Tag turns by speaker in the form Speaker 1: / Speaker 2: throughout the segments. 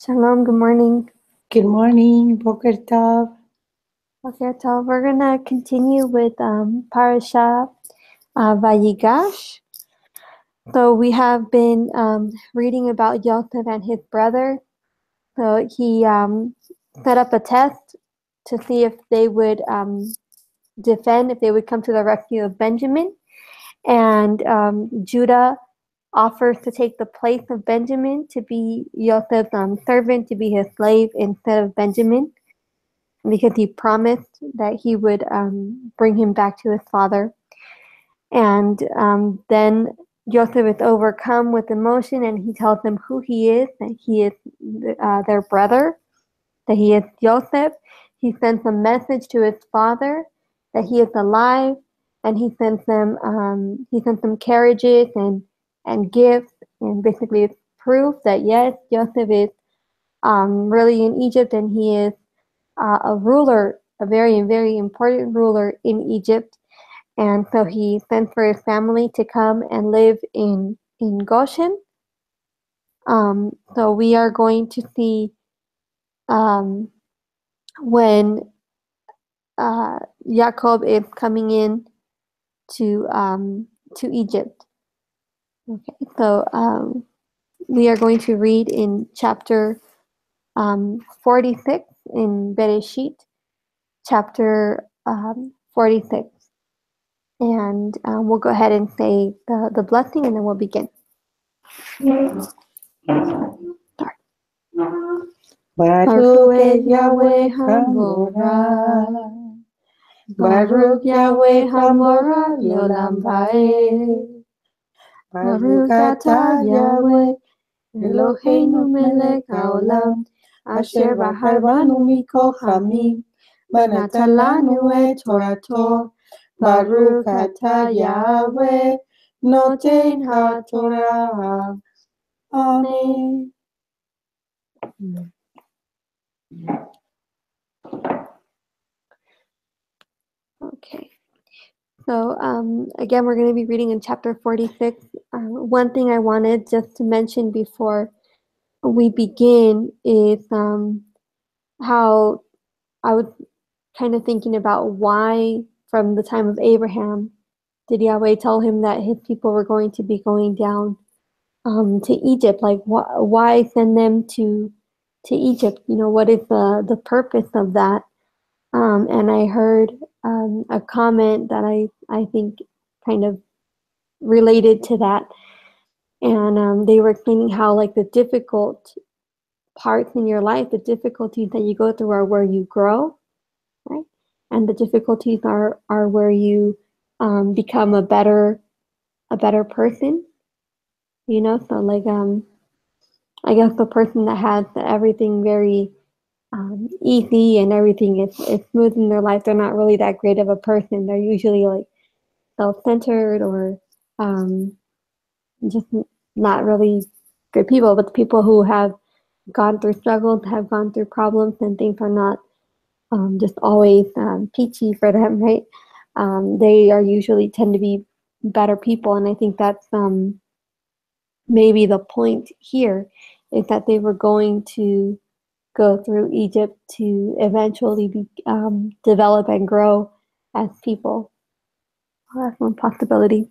Speaker 1: Shalom, good morning.
Speaker 2: Good morning, Boker Tov.
Speaker 1: Okay, so we're gonna continue with Parashah Vayigash. So we have been reading about Yosef and his brother. So he set up a test to see if they would defend, if they would come to the rescue of Benjamin. And Judah offers to take the place of Benjamin, to be Yosef's servant, to be his slave instead of Benjamin, because he promised that he would bring him back to his father. And then Joseph is overcome with emotion, and he tells them who he is, that he is their brother, that he is Joseph. He sends a message to his father that he is alive, and he sends them carriages and gifts, and basically it's proof that yes, Joseph is really in Egypt, and he is a ruler, a very, very important ruler in Egypt. And so he sent for his family to come and live in Goshen. So we are going to see um, when Jacob is coming in to Egypt. Okay, so we are going to read in chapter 46 in Beresheet, chapter 46. And we'll go ahead and say the blessing, and then we'll begin. Start.
Speaker 2: Baruch Yahweh Hamorah. Baruch Yahweh Hamorah Leolam Vaed. Baruch atah Yahweh Eloheinu melech haolam asher bahar banu mikol hamim ונתן לנו את תורתו. Baruch atah Yahweh נותן התורה. Amen.
Speaker 1: Okay. So again, we're going to be reading in chapter 46. One thing I wanted just to mention before we begin is how I was kind of thinking about why, from the time of Abraham, did Yahweh tell him that his people were going to be going down to Egypt? Like, why send them to Egypt? You know, what is the purpose of that? And I heard a comment that I think kind of related to that. And they were explaining how, like, the difficult parts in your life, the difficulties that you go through are where you grow, right? And the difficulties are where you become a better person, you know? So, like, I guess the person that has everything very easy and everything is smooth in their life, they're not really that great of a person. They're usually like self-centered or just not really good people. But the people who have gone through struggles, have gone through problems, and things are not just always peachy for them, right? They are usually tend to be better people, and I think that's maybe the point here, is that they were going to go through Egypt to eventually develop and grow as people. Well, that's one possibility.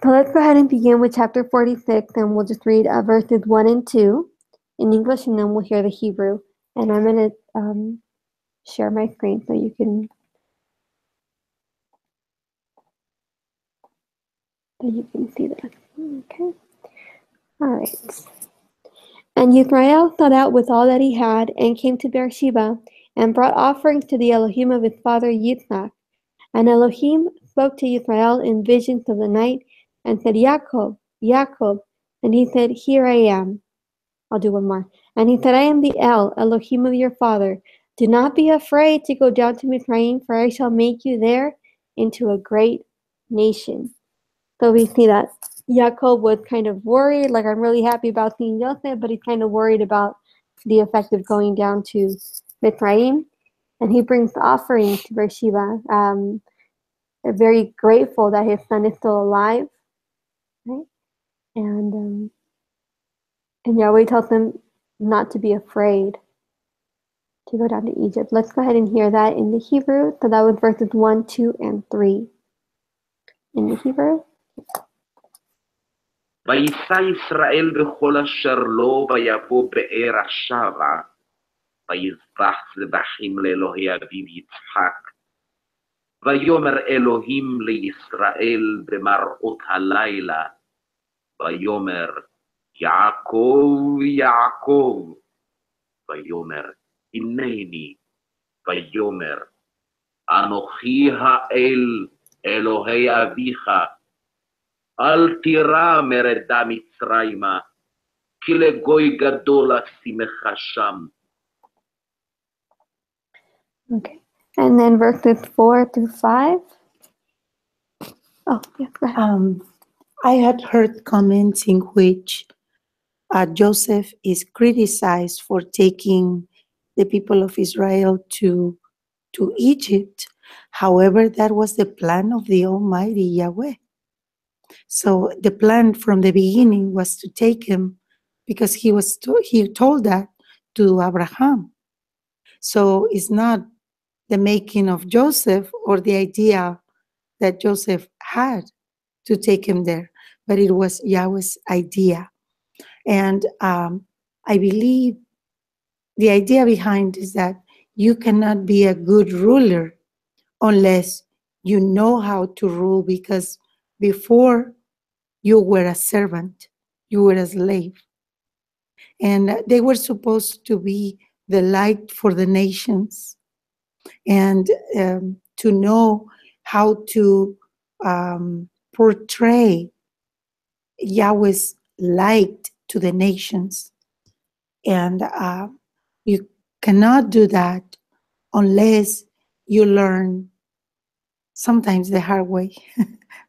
Speaker 1: So let's go ahead and begin with chapter 46, and we'll just read verses 1 and 2 in English, and then we'll hear the Hebrew. And I'm going to share my screen so you can see that. Okay. All right. And Yithrael set out with all that he had, and came to Beersheba, and brought offerings to the Elohim of his father Yitzhak. And Elohim spoke to Yithrael in visions of the night, and said, Yaakov, Yaakov. And he said, Here I am. I'll do one more. And he said, I am the Elohim of your father. Do not be afraid to go down to Mizraim, for I shall make you there into a great nation. So we see that Yaakov was kind of worried, like, I'm really happy about seeing Joseph, but he's kind of worried about the effect of going down to Mizraim. And he brings the offering to Beersheba. Very grateful that his son is still alive, right? And Yahweh tells him, not to be afraid to go down to Egypt. Let's go ahead and hear that in the Hebrew. So that was verses 1, 2, and 3 in the Hebrew.
Speaker 3: וישא ישראל בכל אשר לו ויבוא באר השבה ויזבח זבחים לאלוהי אביו יצחק ויאמר אלוהים לישראל במראות הלילה ויאמר יעקב יעקב ויאמר הנני ויאמר אנוכי האל אלוהי אביך אל תירא מרדה מצרימה כי לגוי גדול אשימך שם.
Speaker 1: Okay. And then verses 4 through 5. Oh, yeah, go ahead.
Speaker 2: I had heard comments in which Joseph is criticized for taking the people of Israel to Egypt. However, that was the plan of the Almighty Yahweh. So the plan from the beginning was to take him because he told that to Abraham. So it's not the making of Joseph or the idea that Joseph had to take him there, but it was Yahweh's idea. And I believe the idea behind is that you cannot be a good ruler unless you know how to rule, because before you were a servant, you were a slave. And they were supposed to be the light for the nations and to know how to portray Yahweh's light to the nations. And you cannot do that unless you learn sometimes the hard way.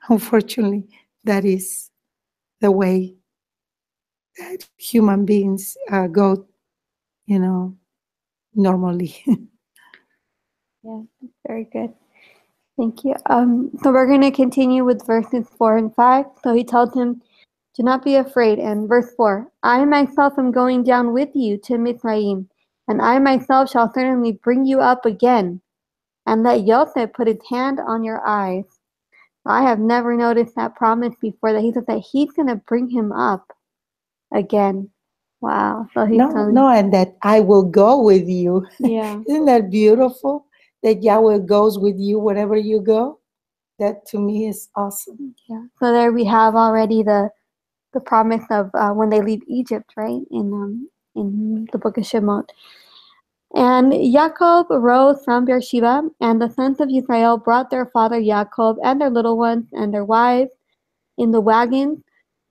Speaker 2: Unfortunately, that is the way that human beings go, normally.
Speaker 1: Yeah, very good. Thank you. So we're going to continue with verses 4 and 5. So he told him, do not be afraid. And verse 4, I myself am going down with you to Mizraim, and I myself shall certainly bring you up again, and let Yosef put his hand on your eyes. I have never noticed that promise before, that he said that he's going to bring him up again. Wow. So he's telling,
Speaker 2: and that I will go with you.
Speaker 1: yeah.
Speaker 2: Isn't that beautiful? That Yahweh goes with you wherever you go. That to me is awesome.
Speaker 1: Yeah. So there we have already the promise of when they leave Egypt, right? In the book of Shemot. And Yaakov arose from Beersheba, and the sons of Israel brought their father Yaakov and their little ones and their wives in the wagons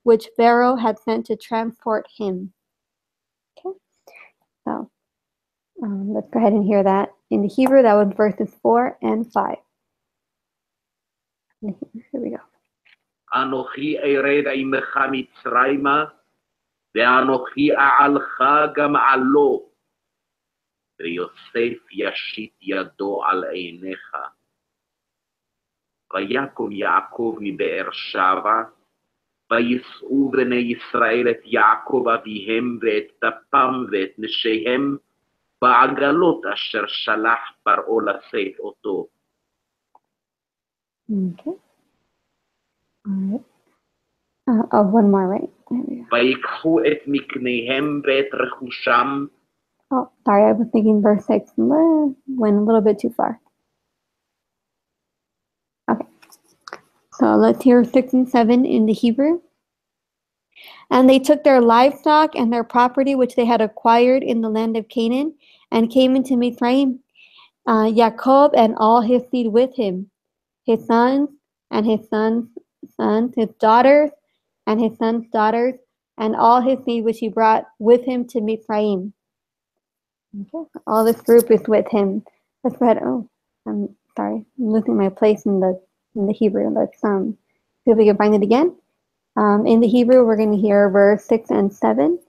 Speaker 1: which Pharaoh had sent to transport him. Okay. So let's go ahead and hear that in the Hebrew. That was verses 4 and 5. Here we go.
Speaker 3: אנוכי ארד עמך מצרימה, ואנוכי אעלך גם עלו, ויוסף ישית ידו על עיניך. ויקום יעקב מבאר שבע, וישאו בני ישראל את יעקב אביהם ואת טפם ואת נשיהם, בעגלות אשר שלח פרעה לשאת אותו.
Speaker 1: Okay. All right. One more, right? There we go.
Speaker 3: ויקחו את מקניהם ואת רכושם.
Speaker 1: Oh, sorry, I was thinking verse 6 went a little bit too far. Okay. So let's hear 6 and 7 in the Hebrew. And they took their livestock and their property which they had acquired in the land of Canaan, and came into Mizraim, Jacob and all his seed with him, his sons and his sons' sons, his daughters and his sons' daughters, and all his seed which he brought with him to Mizraim. Okay. All this group is with him. Let's go ahead. Oh, I'm sorry, I'm losing my place in the Hebrew. Let's see if we can find it again. In the Hebrew, we're going to hear verse 6 and 7.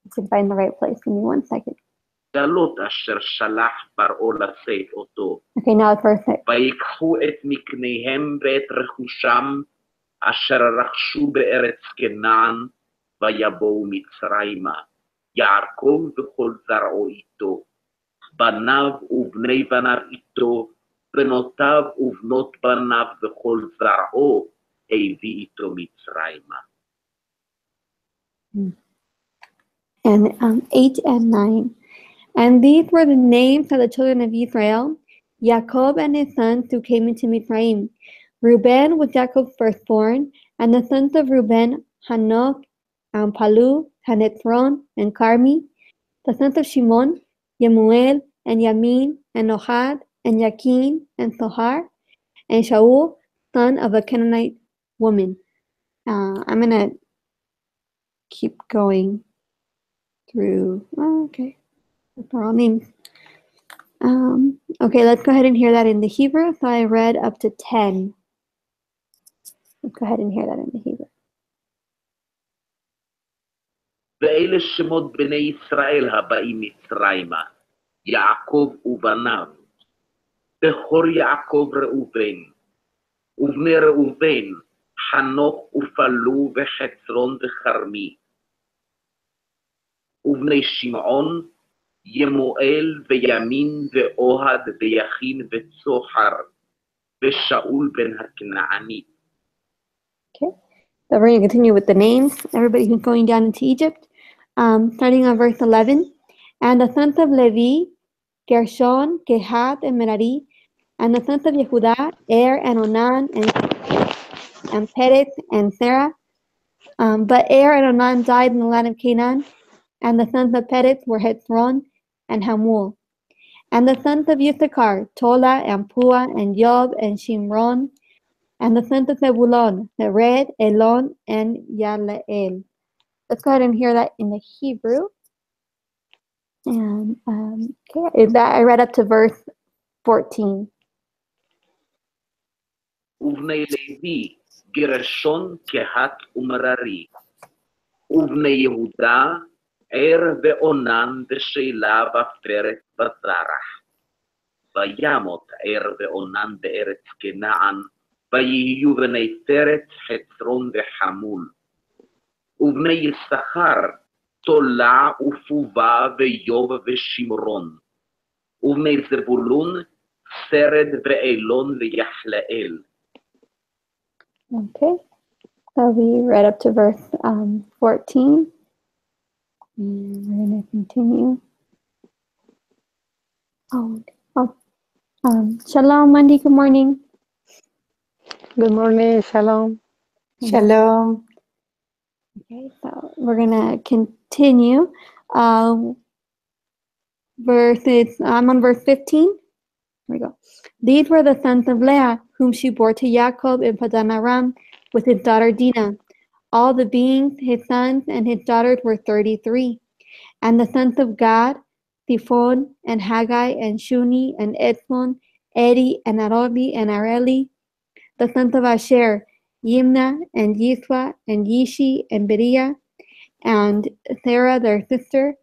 Speaker 1: You can find the right place. Give me 1 second.
Speaker 3: גלות אשר שלח פרעה לשאת אותו.
Speaker 1: Okay, now it's verse 6.
Speaker 3: ויקחו את מקניהם ואת רכושם אשר רכשו בארץ כנען ויבואו מצרימה. יעקב וכל זרעו איתו, בניו ובני בניו איתו, בנותיו ובנות בניו וכל זרעו הביא איתו מצרימה.
Speaker 1: And 8 and 9. And these were the names of the children of Israel, Jacob and his sons who came into Mizraim. Reuben was Jacob's firstborn, and the sons of Reuben, Hanok, and Palu, and Hezron, and Carmi. The sons of Shimon, Yemuel, and Yamin, and Ohad, and Yakin, and Sohar, and Shaul, son of a Canaanite woman. I'm going to keep going through. Okay. That's our all names. Okay, let's go ahead and hear that in the Hebrew. So I read up to 10. Let's go ahead and hear that in the Hebrew.
Speaker 3: ואלה שמות בני ישראל הבאים מצרימה, יעקב ובניו, בכור יעקב ראובן, ובני ראובן, חנוך ופלו וחצרון וכרמי, ובני שמעון, ימואל וימין ואוהד ויכין וצוחר, ושאול בן הכנעני.
Speaker 1: Okay, so we're going to continue with the names. Everybody who's going down into Egypt. Starting on verse 11. And the sons of Levi, Gershon, Kehat, and Merari. And the sons of Yehudah, and Onan, and Perez, and Sarah. But and Onan died in the land of Canaan. And the sons of Perez were Hezron and Hamul. And the sons of Issachar, Tola, and Pua, and Yob, and Shimron. And the sons of Zebulon, Sered, Elon, and Yalael. Let's go ahead and hear that in the Hebrew. And okay, that I read up to verse 14.
Speaker 3: ובני לוי, גרשון, קהת ומררי. ובני יהודה, ואונן ושלה ופרץ וזרח. וימות ואונן בארץ כנען, ויהיו בני פרץ, חצרון וחמול. ובני יששכר, תולה ופובה ויוב ושמרון. ובני זבולון, סרד ואילון ויחלאל.
Speaker 1: Okay, so we read up to verse 14. And we're going to continue. Shalom, Mandy, good morning.
Speaker 4: Good morning, shalom.
Speaker 2: Shalom.
Speaker 1: Okay, so we're going to continue. I'm on verse 15. Here we go. These were the sons of Leah, whom she bore to Jacob in Padan Aram with his daughter Dinah. All the beings, his sons and his daughters, were 33. And the sons of Gad, Siphon, and Haggai, and Shuni, and Etzlon, Eri, and Arodi, and Areli. The sons of Asher, Yimna, and Yiswa, and Yishi, and Beriah, and Sarah, their sister.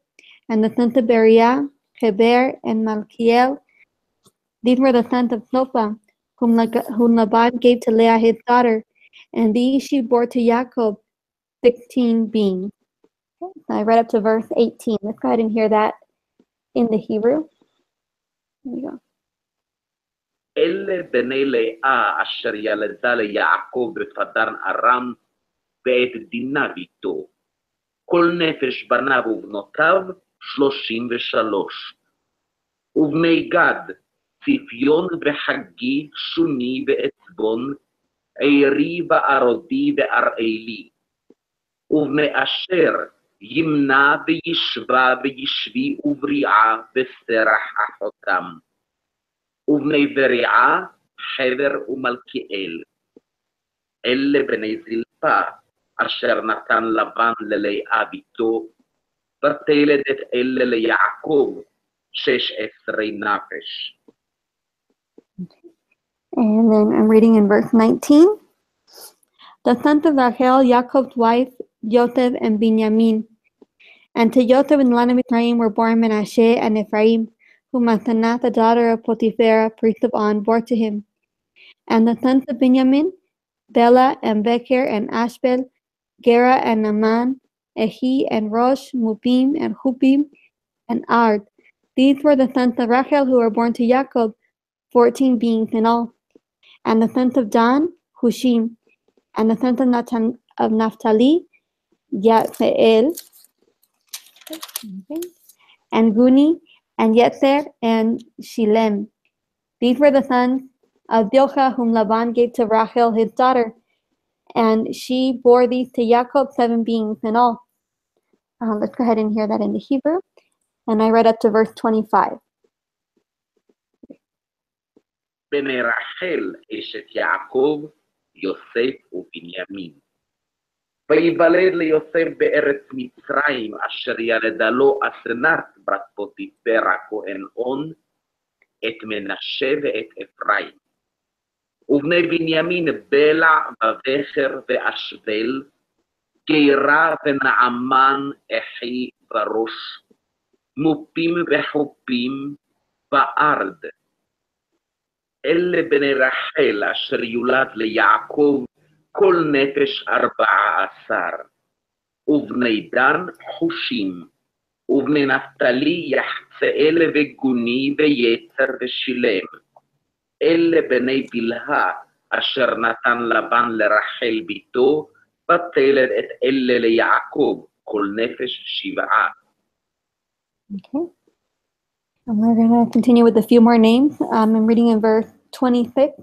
Speaker 1: And the sons of Beriah, Heber, and Malkiel. These were the sons of Zilpah, whom Laban gave to Leah his daughter, and these she bore to Jacob, 16 beings. Okay, so I read up to verse 18. Let's go ahead and hear that in the Hebrew. Here we go.
Speaker 3: אלה בני לאה אשר ילדה ליעקב בפדן ארם ואת דינה ביתו. כל נפש בניו ובנותיו 33. ובני גד, ציפיון וחגי, שוני ועצבון, עירי וערודי ואראלי. ובני אשר, ימנע וישבה וישבי ובריעה וסרח אחותם. ובני בריעה, חבר ומלכיאל. אלה בני זלפה, אשר נתן לבן ללאה ביתו, ותלד את אלה ליעקב 16 נפש.
Speaker 1: And then I'm reading in verse 19. The sons of Rachel, Jacob's wife, Joseph and Benjamin. And to Joseph in the land of Mizraim were born Menashe and Ephraim, whom Asenath, the daughter of Potiphera, priest of On, bore to him. And the sons of Benjamin, Bela and Becher and Ashbel, Gera and Naaman, Ehi, and Rosh, Mupim, and Hupim, and Ard. These were the sons of Rachel who were born to Jacob, 14 beings in all. And the sons of Dan, Hushim. And the sons of Naphtali, Yatzeel, and Guni, and Yetzer, and Shilem. These were the sons of Bilhah, whom Laban gave to Rachel his daughter, and she bore these to Jacob, 7 beings in all. Let's go ahead and hear that in the Hebrew. And I read up to verse 25.
Speaker 3: בני רחל אשת יעקב, יוסף ובנימין. ויוולד ליוסף בארץ מצרים, אשר ילדה לו אסנת בת פוטיפרה כהן און, את מנשה ואת אפרים. ובני בנימין בלע ובכר ואשבל, גירה ונעמן אחי וראש, מופים וחופים וארד. אלה בני רחל אשר יולד ליעקב כל נפש 14, ובני דן חושים, ובני נפתלי יחצאל וגוני ויצר ושילם. אלה בני בלהה אשר נתן לבן לרחל ביתו, ותלד את אלה ליעקב כל נפש 7.
Speaker 1: Okay. And we're going to continue with a few more names. I'm reading in verse 26.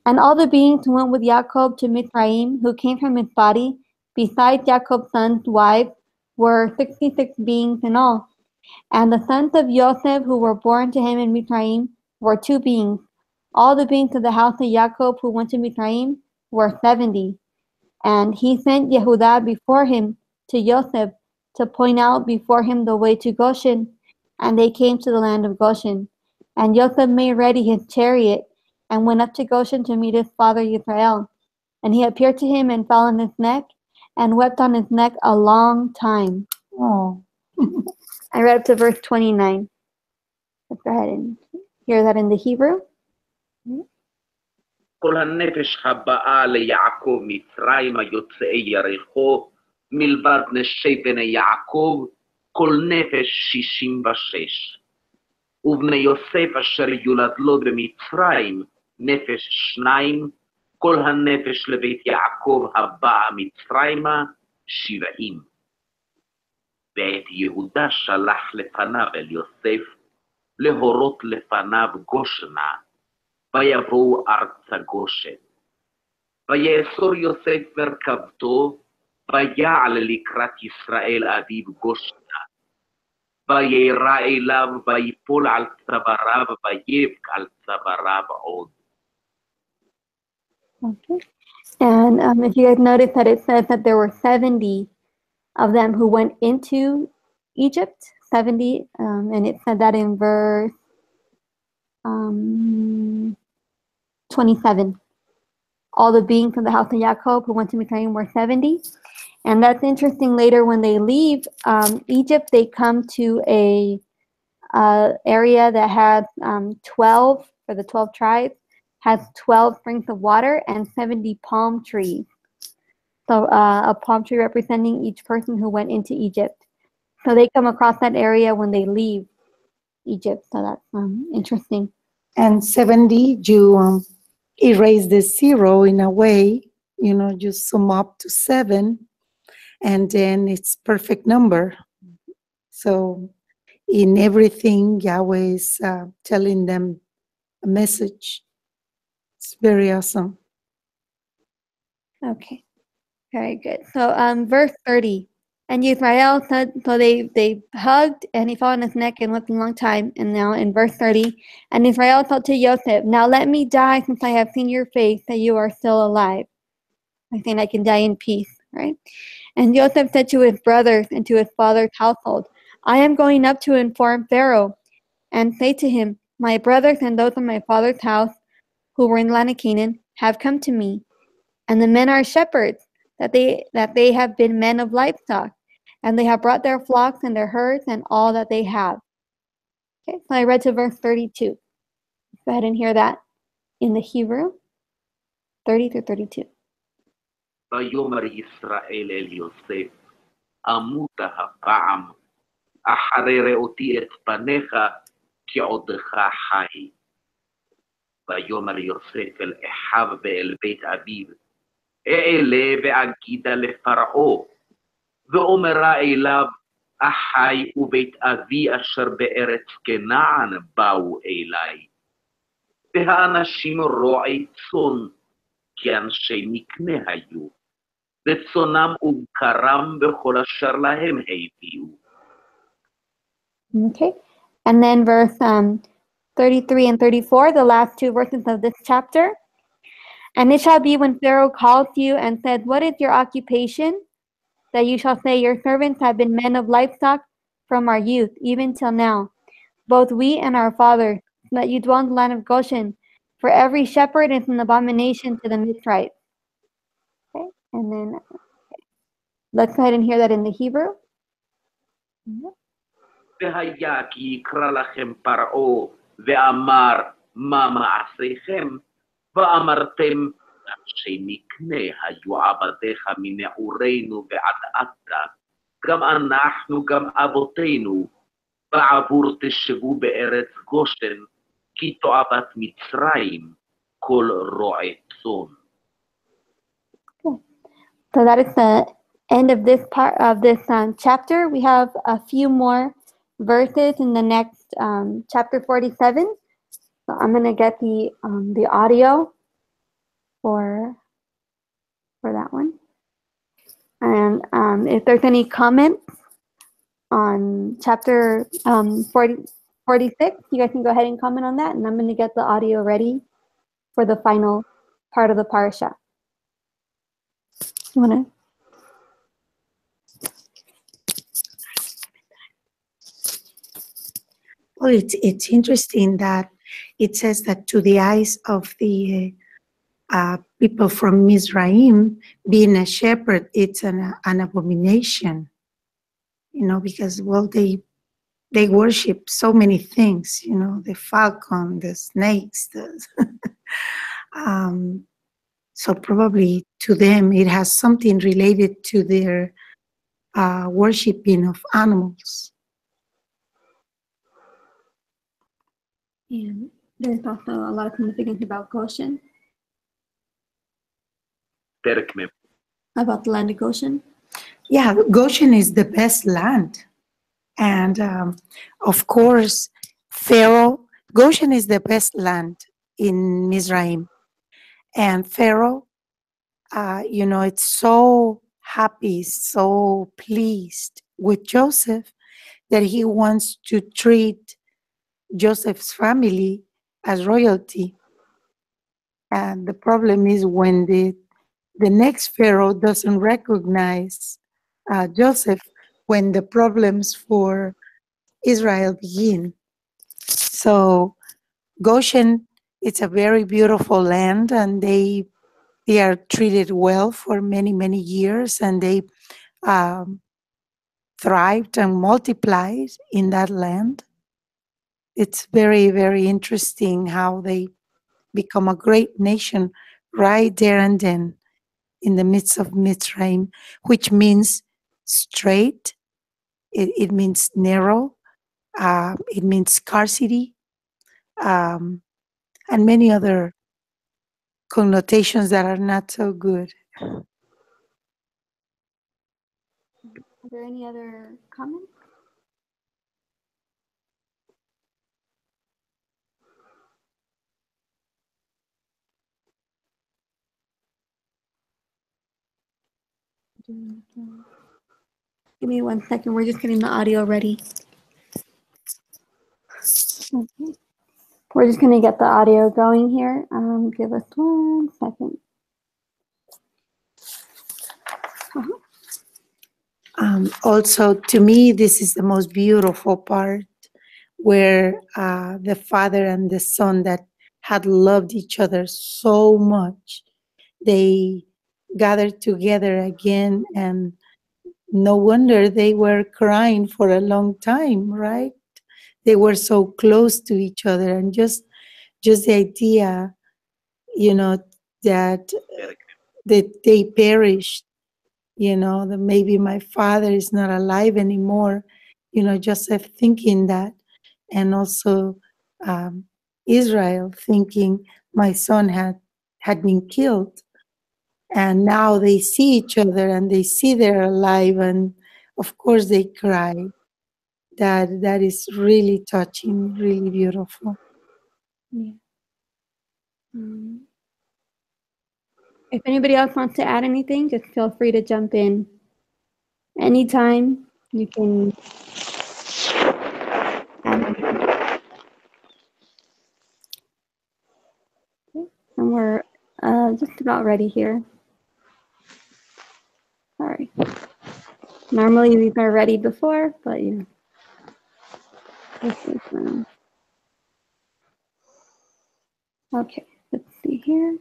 Speaker 1: And all the beings who went with Jacob to Mitzrayim, who came from his body, besides Jacob's sons' wives, were 66 beings in all. And the sons of Joseph, who were born to him in Mitzrayim, were 2 beings. All the beings of the house of Jacob who went to Mitzrayim were 70. And he sent Yehudah before him to Joseph to point out before him the way to Goshen. And they came to the land of Goshen. And Joseph made ready his chariot and went up to Goshen to meet his father Israel. And he appeared to him and fell on his neck and wept on his neck a long time.
Speaker 2: Oh.
Speaker 1: I read up to verse 29. Let's go ahead and hear that in the Hebrew.
Speaker 3: כל הנפש הבאה ליעקב מצרים יוצאי יריחו, מלבד נשי בני יעקב, כל נפש 66. ובני יוסף אשר יולד לו במצרים, נפש 2, כל הנפש לבית יעקב הבאה מצרימה, 70. ואת יהודה שלח לפניו אל יוסף, להורות לפניו גושנה, ויבואו ארצה גושן. ויאסור יוסף מרכבתו, ויעל לקראת ישראל אביו גושנה. וירא אליו, ויפול על צוואריו, ויבך על צוואריו עוד.
Speaker 1: Okay. And if you guys notice that it says that there were 70 of them who went into Egypt, 70, and it said that in verse 27. All the beings of the house of Jacob who went to Mitzrayim were 70. And that's interesting. Later when they leave Egypt, they come to a area that has 12, for the 12 tribes, has 12 springs of water and 70 palm trees. So a palm tree representing each person who went into Egypt. So they come across that area when they leave Egypt. So that's interesting.
Speaker 2: And 70, you erase the 0 in a way, you sum up to 7, and then it's perfect number. So in everything, Yahweh is telling them a message. It's very awesome.
Speaker 1: Okay, very good. So verse 30. And Israel said, so they hugged, and he fell on his neck and wept a long time. And now in verse 30, and Israel said to Joseph, now let me die, since I have seen your face, that you are still alive. I think I can die in peace, right? And Joseph said to his brothers and to his father's household, I am going up to inform Pharaoh, and say to him, my brothers and those of my father's house who were in the land of Canaan have come to me. And the men are shepherds, that they have been men of livestock, and they have brought their flocks and their herds and all that they have. Okay, so I read to verse 32. Go ahead and hear that in the Hebrew, 30 through 32.
Speaker 3: ויאמר ישראל אל יוסף, אמות הפעם, אחרי ראותי את פניך, כי עודך חי. ויאמר יוסף אל אחיו ואל בית אביו, אעלה ואגידה לפרעה, ואומרה אליו, אחי ובית אבי אשר בארץ כנען באו אלי. והאנשים רועי צאן, כי אנשי מקנה היו, וצאנם ובקרם בכל אשר להם הביאו.
Speaker 1: Okay. And then verse 33 and 34, the last two verses of this chapter. And it shall be when Pharaoh calls you and said, what is your occupation? That you shall say, your servants have been men of livestock from our youth, even till now, both we and our fathers, so that you dwell in the land of Goshen. For every shepherd is an abomination to the Mithrites. Okay, and then let's go ahead and hear that in the Hebrew.
Speaker 3: והיה כי יקרא לכם פרעה, ואמר, מה מעשיכם? ואמרתם, אנשי מקנה היו עבדיך מנעורינו ועד עתה, גם אנחנו, גם אבותינו, בעבור תשבו בארץ גושן, כי תועבת מצרים, כל רועי צאן.
Speaker 1: So that is the end of this part of this chapter. We have a few more verses in the next chapter 47. So I'm going to get the audio for that one. And if there's any comments on chapter 46, you guys can go ahead and comment on that. And I'm going to get the audio ready for the final part of the parasha. You want to?
Speaker 2: Well, it's interesting that it says that to the eyes of the people from Mizraim, being a shepherd, it's an abomination, you know, because, well, they worship so many things, you know, the falcon, the snakes. So probably to them, it has something related to their worshiping of animals.
Speaker 1: And there's also a lot of significance about Goshen, about the land of Goshen.
Speaker 2: Yeah, Goshen is the best land. And of course, Goshen is the best land in Mizraim. And Pharaoh, you know, it's so happy, so pleased with Joseph that he wants to treat Joseph's family as royalty. And the problem is when the next Pharaoh doesn't recognize Joseph, when the problems for Israel begin. So Goshen, it's a very beautiful land, and they are treated well for many, many years, and they thrived and multiplied in that land. It's very, very interesting how they become a great nation right there and then in the midst of Mitzrayim, which means straight, it means narrow, it means scarcity, and many other connotations that are not so good.
Speaker 1: Are there any other comments? Give me 1 second. We're just getting the audio ready. Okay. We're just going to get the audio going here. Give us 1 second.
Speaker 2: Also, to me, this is the most beautiful part, where the father and the son that had loved each other so much, they gathered together again, and no wonder they were crying for a long time, right? They were so close to each other, and just the idea, you know, that they perished that maybe my father is not alive anymore. Joseph thinking that, and also Israel thinking my son had been killed. And now they see each other and they see they're alive, and of course they cry. That is really touching, really beautiful.
Speaker 1: Yeah. If anybody else wants to add anything, just feel free to jump in anytime. You can add anything. Okay. And we're just about ready here. Sorry. Normally these are ready before, but yeah. This is, okay, let's see here.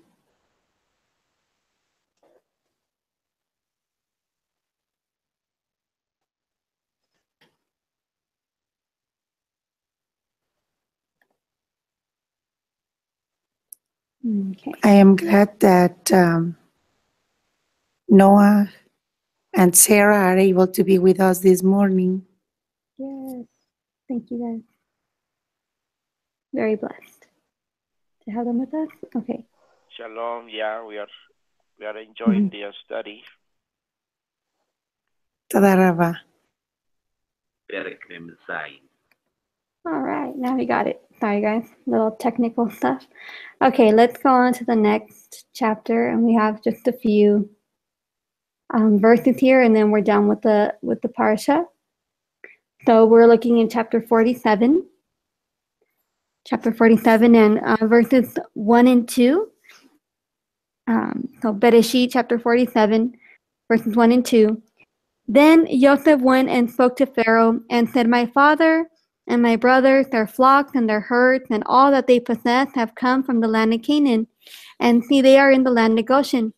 Speaker 1: Okay.
Speaker 2: I am glad that Noah and Sarah are able to be with us this morning.
Speaker 1: Yes. Thank you guys. Very blessed to have them with us. Okay.
Speaker 3: Shalom. Yeah, we are enjoying the study.
Speaker 2: תודה רבה.
Speaker 3: פרק מ"ז.
Speaker 1: All right, now we got it. Sorry guys, little technical stuff. Okay, let's go on to the next chapter, and we have just a few verses here, and then we're done with the parsha. So we're looking in chapter 47. Chapter 47 and verses 1 and 2. So Beresheet chapter 47, verses 1 and 2. Then Joseph went and spoke to Pharaoh and said, "My father and my brothers, their flocks and their herds, and all that they possess have come from the land of Canaan. And see, they are in the land of Goshen."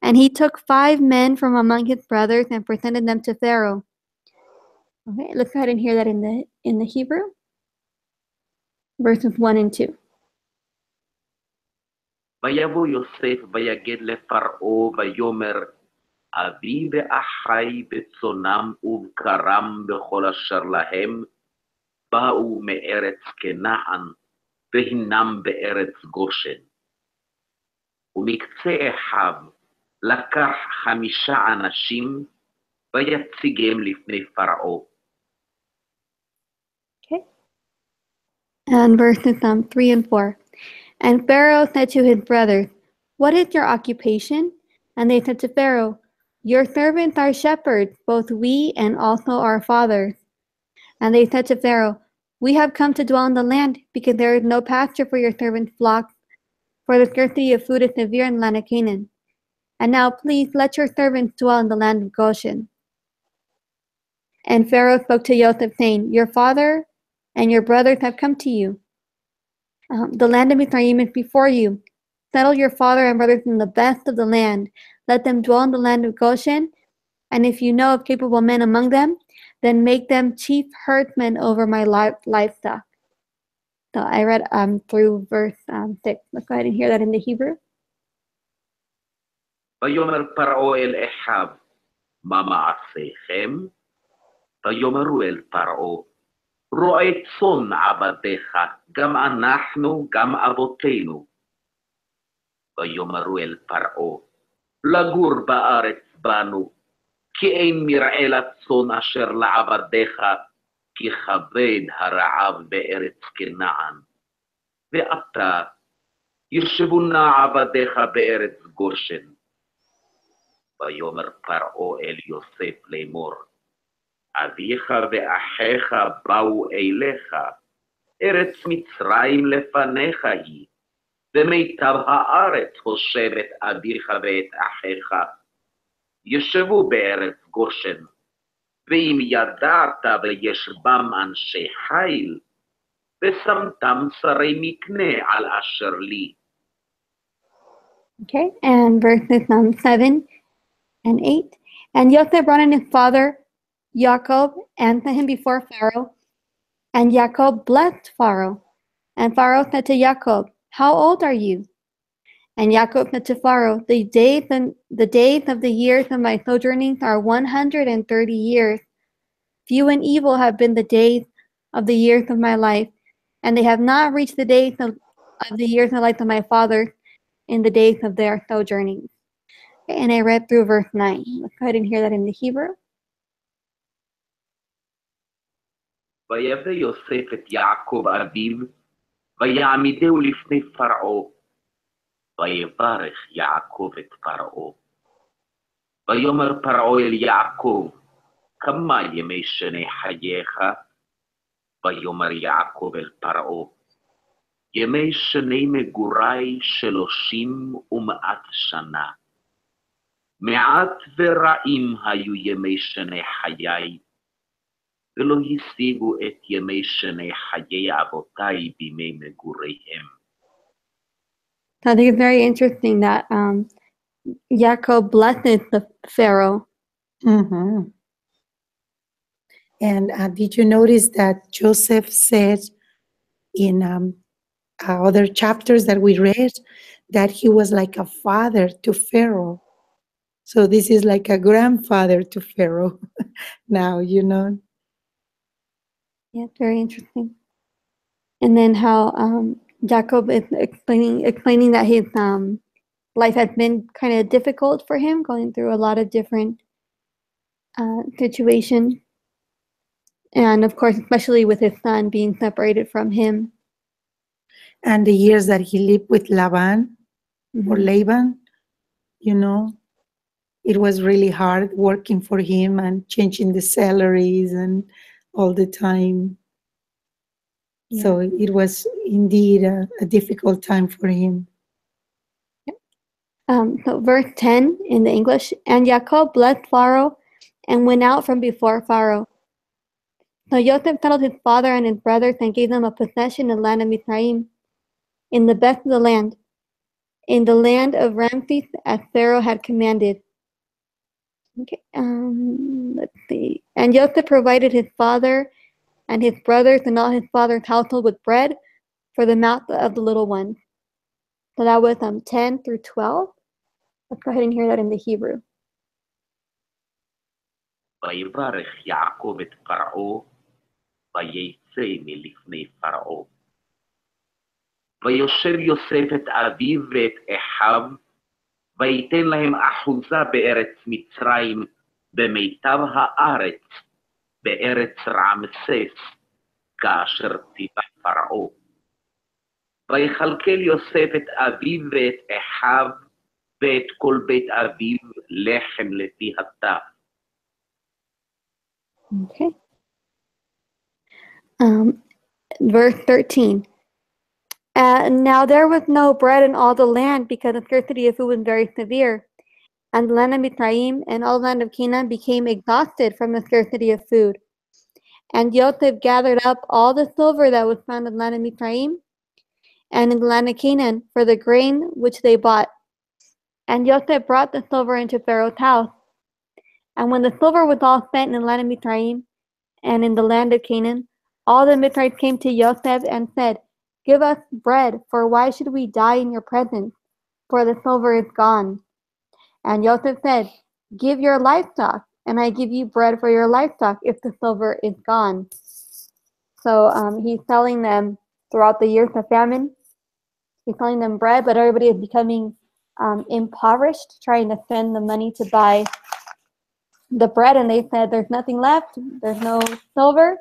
Speaker 1: And he took 5 men from among his brothers and presented them to Pharaoh. Okay, let's go ahead and hear that in the Hebrew. Verses 1 and 2.
Speaker 3: ויבוא יוסף ויגד לפרעה ויאמר אבי ואחי בצונם ובקרם בכל אשר להם באו מארץ כנען והינם בארץ גושן. ומקצה אחיו לקח 5 אנשים ויציגם לפני פרעה.
Speaker 1: Okay. And verses 3 and 4. And Pharaoh said to his brothers, "What is your occupation?" And they said to Pharaoh, "Your servants are shepherds, both we and also our fathers." And they said to Pharaoh, "We have come to dwell in the land, because there is no pasture for your servants' flocks, for the scarcity of food is severe in the land of Canaan. And now please let your servants dwell in the land of Goshen." And Pharaoh spoke to Joseph, saying, "Your father and your brothers have come to you. The land of Mizraim is before you. Settle your father and brothers in the best of the land. Let them dwell in the land of Goshen. And if you know of capable men among them, then make them chief herdsmen over my livestock." So I read through verse 6. Let's go ahead and hear that in the Hebrew.
Speaker 3: ויאמר פרעה אל אחיו מה מעשיכם? ויאמרו אל פרעה רועה צאן עבדיך גם אנחנו גם אבותינו. ויאמרו אל פרעה לגור בארץ בנו כי אין מרעה לצאן אשר לעבדיך כי כבד הרעב בארץ כנען. ועתה ישבו נא עבדיך בארץ גושן. ויאמר פרעה אל יוסף לאמור אביך ואחיך באו אליך ארץ מצרים לפניך היא ומיטב הארץ הושבת אביך ואת אחיך ישבו בארץ גושן ואם ידעת ויש בם אנשי חיל ושמתם שרי מקנה על אשר לי.
Speaker 1: Okay, and verses 7 and 8. And Joseph brought in his father Jacob and set him before Pharaoh. And Jacob blessed Pharaoh. And Pharaoh said to Jacob, "How old are you?" And Yaakov said to Pharaoh, the days of the years of my sojourning are 130 years. Few and evil have been the days of the years of my life, and they have not reached the days of the years of the life of my fathers in the days of their sojourning. Okay, and I read through verse 9. Let's go ahead and hear that in the Hebrew.
Speaker 3: ויבא יוסף את יעקב אביו, ויעמידהו לפני פרעה, ויברך יעקב את פרעה. ויאמר פרעה אל יעקב, כמה ימי שני חייך? ויאמר יעקב אל פרעה, ימי שני מגורי 30 שנה. מעט ורעים היו ימי שני חיי, ולא השיגו את ימי שני חיי אבותי בימי מגוריהם.
Speaker 1: I think it's very interesting that Yaakov blesses the Pharaoh.
Speaker 2: Mm-hmm. And did you notice that Joseph said in other chapters that we read that he was like a father to Pharaoh? So this is like a grandfather to Pharaoh now, you know.
Speaker 1: Yeah, very interesting. And then how Jacob is explaining that his life has been kind of difficult for him, going through a lot of different situations. And of course, especially with his son being separated from him.
Speaker 2: And the years that he lived with Laban or Laban, you know, it was really hard working for him and changing the salaries and all the time. Yeah. So it was indeed a difficult time for him.
Speaker 1: So verse 10 in the English, and Jacob blessed Pharaoh and went out from before Pharaoh. So Joseph settled his father and his brothers and gave them a possession in the land of Mizraim, in the best of the land, in the land of Ramses, as Pharaoh had commanded. Okay, let's see. And Joseph provided his father and his brothers and all his father's household with bread for the mouth of the little ones. So that was 10 through 12. Let's go ahead and hear that in the Hebrew.
Speaker 3: ויברך יעקב את פרעה, ויצא מלפני פרעה. ויושב יוסף את אביו ואת אחיו, ויתן להם אחוזה בארץ מצרים, במיטב הארץ, בארץ רעמסס, כאשר ציווה פרעה. ויכלכל יוסף את אביו ואת אחיו, ואת כל בית אביו לחם לפי הטף.
Speaker 1: Okay. Verse 13. Now there was no bread in all the land because the scarcity of food was very severe. And the land of Mizraim and all the land of Canaan became exhausted from the scarcity of food. And Joseph gathered up all the silver that was found in the land of Mizraim and in the land of Canaan for the grain which they bought. And Joseph brought the silver into Pharaoh's house. And when the silver was all spent in the land of Mizraim and in the land of Canaan, all the Mizraimites came to Joseph and said, "Give us bread, for why should we die in your presence? For the silver is gone." And Joseph said, "Give your livestock, and I give you bread for your livestock if the silver is gone." So he's telling them throughout the years of famine, he's telling them bread, but everybody is becoming impoverished, trying to spend the money to buy the bread, and they said there's nothing left, there's no silver.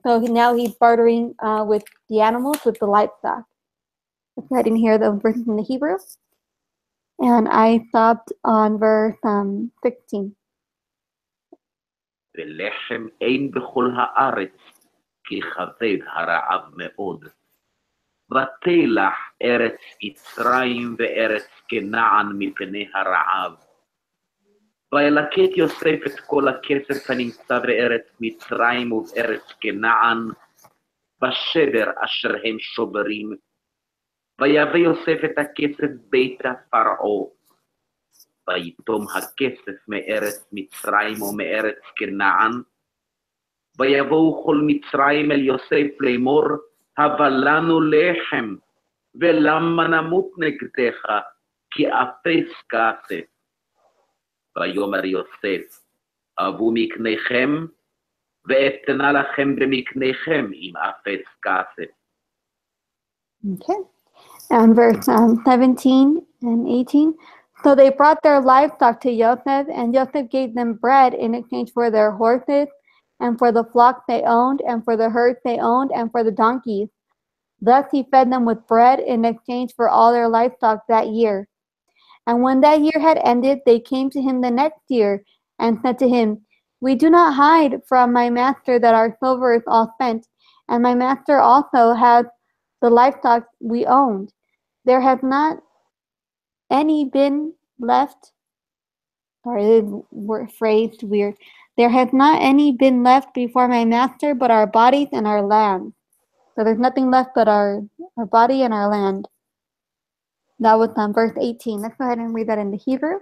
Speaker 1: So now he's bartering with the animals, with the livestock. Let's go ahead and hear the verses in the Hebrew. And I stopped on verse 16.
Speaker 3: ולחם אין בכל הארץ, כי כבד הרעב מאוד. ותלח ארץ מצרים וארץ כנען מפני הרעב. וילקט יוסף את כל הכסף הנמצא בארץ מצרים ובארץ כנען, בשבר אשר הם שוברים. ויבא יוסף את הכסף ביתה פרעה. ויתום הכסף מארץ מצרים ומארץ כנען. ויבואו כל מצרים אל יוסף לאמור, הבא לנו לחם, ולמה נמות נגדך, כי אפס כסף. ויאמר יוסף, הבו מקניכם, ואתנה לכם במקניכם עם אפס כסף.
Speaker 1: Okay. And verse 17 and 18. So they brought their livestock to Joseph, and Joseph gave them bread in exchange for their horses, and for the flocks they owned, and for the herds they owned, and for the donkeys. Thus he fed them with bread in exchange for all their livestock that year. And when that year had ended, they came to him the next year, and said to him, We do not hide from my master that our silver is all spent, and my master also has the livestock we owned. There has not any been left. Sorry, this phrased weird. There has not any been left before my master but our bodies and our land. So there's nothing left but our body and our land. That was verse 18. Let's go ahead and read that in the Hebrew.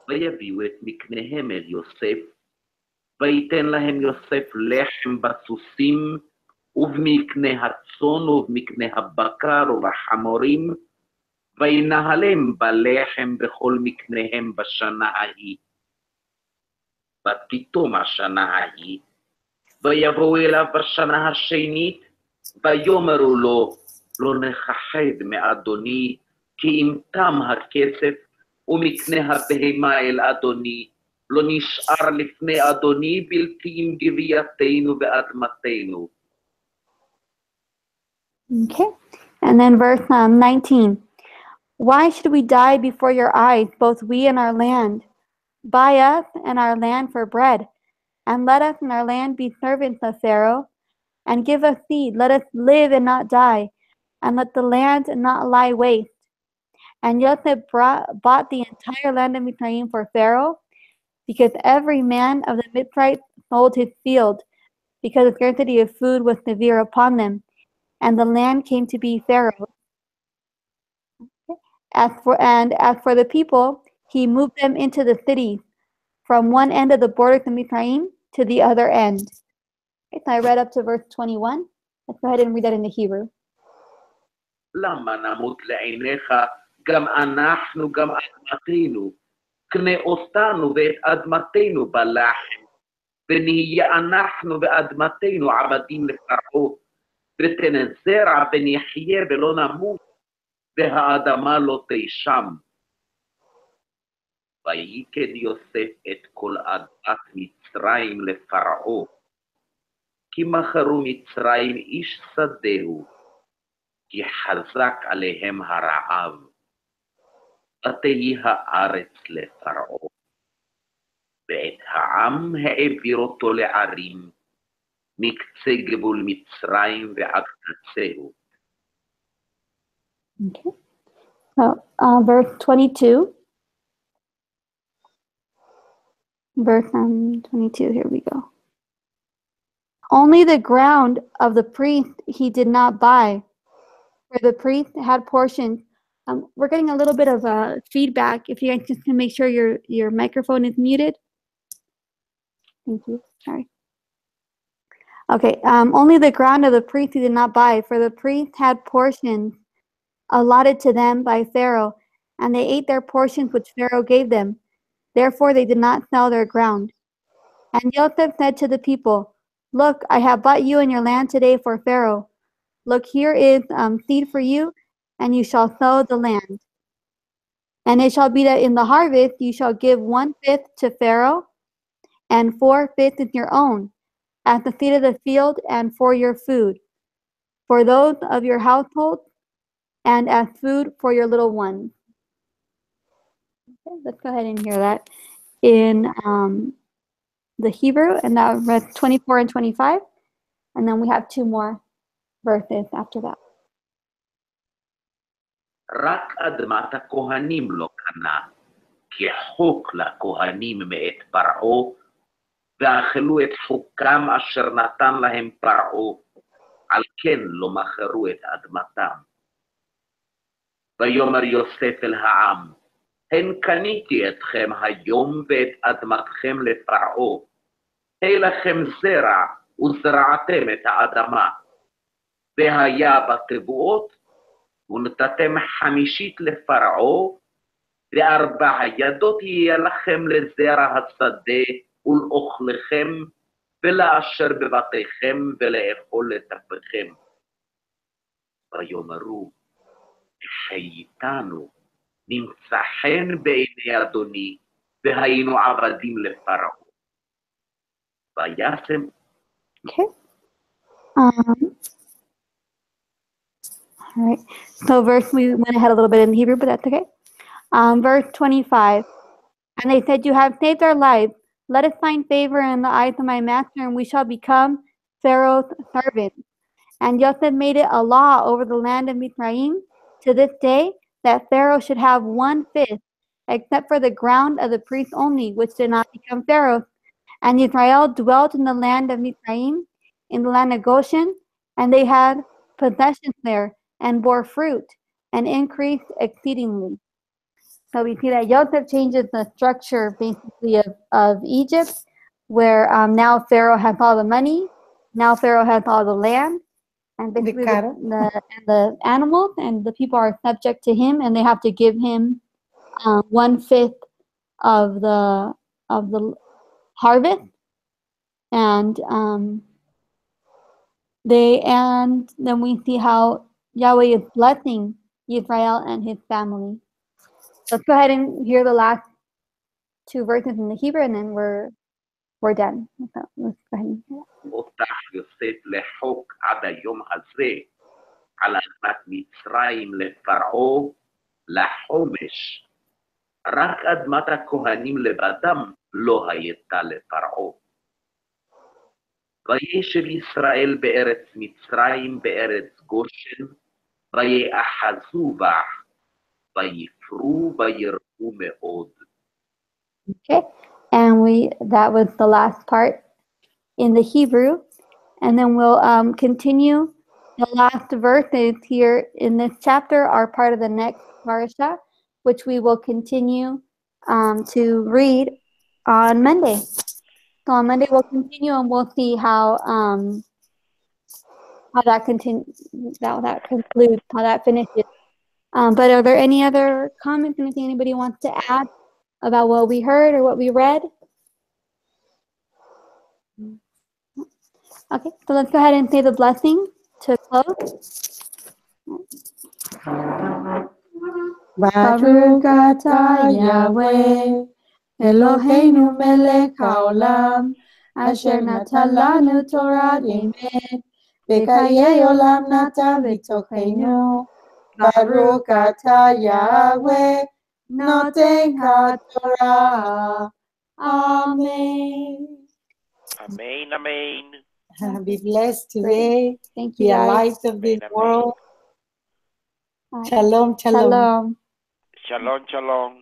Speaker 3: ויביאו את מקניהם אל יוסף, ויתן להם יוסף לחם בסוסים, ובמקנה הצאן ובמקנה הבקר ובחמורים, וינהלם בלחם בכל מקניהם בשנה ההיא. ותתום השנה ההיא, ויבואו אליו בשנה השנית, ויאמרו לו, לא נכחד מאדוני, כי אם תם הכסף, ומקנה הבהמה אל אדוני, לא נשאר לפני אדוני בלתי עם גבייתנו ואדמתנו.
Speaker 1: Okay. And then verse 19. Why should we die before your eyes, both we and our land? Buy us and our land for bread, and let us and our land be servants of Pharaoh, and give us seed. Let us live and not die, and let the land not lie waste. And Joseph bought the entire land of Mitzrayim for Pharaoh, because every man of the Mitzrites sold his field, because the scarcity of food was severe upon them, and the land came to be Pharaoh. As for the people, he moved them into the cities, from one end of the borders of Mitzrayim to the other end. Okay, so I read up to verse 21. Let's go ahead and read that in the Hebrew.
Speaker 3: למה נמות לעיניך, גם אנחנו, גם אדמתנו, קנה אותנו ואת אדמתנו בלחם, ונהיה אנחנו ואדמתנו עבדים לפרעה, ותן זרע ונחיה ולא נמות, והאדמה לא תישם. ויקד יוסף את כל אדמת מצרים לפרעה, כי מכרו מצרים איש שדהו, כי חזק עליהם הרעב. ותהי הארץ לפרעה, ואת העם העביר אותו לערים, מקצה גבול מצרים ועד קצהו.
Speaker 1: Okay. So, verse 22. Verse 22, here we go. Only the ground of the priest he did not buy, for the priest had portions. We're getting a little bit of feedback. If you guys just can make sure your microphone is muted. Thank you. Sorry. Okay. Only the ground of the priest he did not buy, for the priest had portions allotted to them by Pharaoh, and they ate their portions which Pharaoh gave them. Therefore they did not sell their ground. And Joseph said to the people, Look, I have bought you and your land today for Pharaoh. Look, here is seed for you, and you shall sow the land. And it shall be that in the harvest you shall give 1/5 to Pharaoh, and 4/5 is your own, as the seed of the field and for your food, for those of your household, and as food for your little ones. Okay, let's go ahead and hear that in the Hebrew, and that was 24 and 25. And then we have two more verses after that.
Speaker 3: רק אדמת הכהנים לא קנה, כי חוק לכהנים מאת פרעה, ואכלו את חוקם אשר נתן להם פרעה, על כן לא מכרו את אדמתם. ויאמר יוסף אל העם, הן קניתי אתכם היום ואת אדמתכם לפרעה, הי לכם זרע וזרעתם את האדמה, והיה בתבואות, ונתתם חמישית לפרעה, ו4 ידות יהיה לכם לזרע השדה ולאוכלכם, ולאשר בבתיכם ולאכול לטפכם. ויאמרו, חייתנו, נמצא חן בעיני אדוני, והיינו עבדים לפרעה. וישם.
Speaker 1: Okay. All right. So we went ahead a little bit in Hebrew, but that's okay. Verse 25. And they said, you have saved our lives. Let us find favor in the eyes of my master, and we shall become Pharaoh's servants. And Joseph made it a law over the land of Mizraim to this day that Pharaoh should have 1/5, except for the ground of the priests only, which did not become Pharaoh's. And Israel dwelt in the land of Mizraim, in the land of Goshen, and they had possessions there, and bore fruit, and increased exceedingly. So we see that Joseph changes the structure basically of Egypt, where now Pharaoh has all the money, now Pharaoh has all the land, and basically the animals, and the people are subject to him, and they have to give him 1/5 of the harvest, and then we see how Yahweh is blessing Israel and his family. Let's go ahead and hear the last 2 verses in the Hebrew, and then we're done. So let's go ahead and hear that.
Speaker 3: אותך יוסף לחוק עד היום הזה, על אדמת מצרים לפרעה לחומש. רק אדמת הכהנים לבדם לא הייתה לפרעה. וישב ישראל בארץ מצרים בארץ גושן, ויאחזו בה, ויפרו וירבו מאוד.
Speaker 1: Okay, and that was the last part in the Hebrew, and then we'll continue. The last verses here in this chapter are part of the next parasha, which we will continue to read on Monday. So on Monday we'll continue, and we'll see how that continues, how that concludes, how that finishes. But are there any other comments, anything anybody wants to add about what we heard or what we read? Okay, so let's go ahead and say the blessing to close.
Speaker 2: Baruch atah Yahweh, Eloheinu melech haolam, asher natan lanu Torah emet, v'chayei olam natan b'tochenu. Baruch atah Yahweh, noten haTorah. Amen.
Speaker 3: Amen, amen.
Speaker 2: Be blessed today.
Speaker 1: Thank you,
Speaker 2: Be a
Speaker 1: guys.
Speaker 2: light of this
Speaker 3: Amen, amen.
Speaker 2: world.
Speaker 1: All right.
Speaker 2: Shalom, shalom.
Speaker 1: Shalom.
Speaker 3: Shalom, shalom.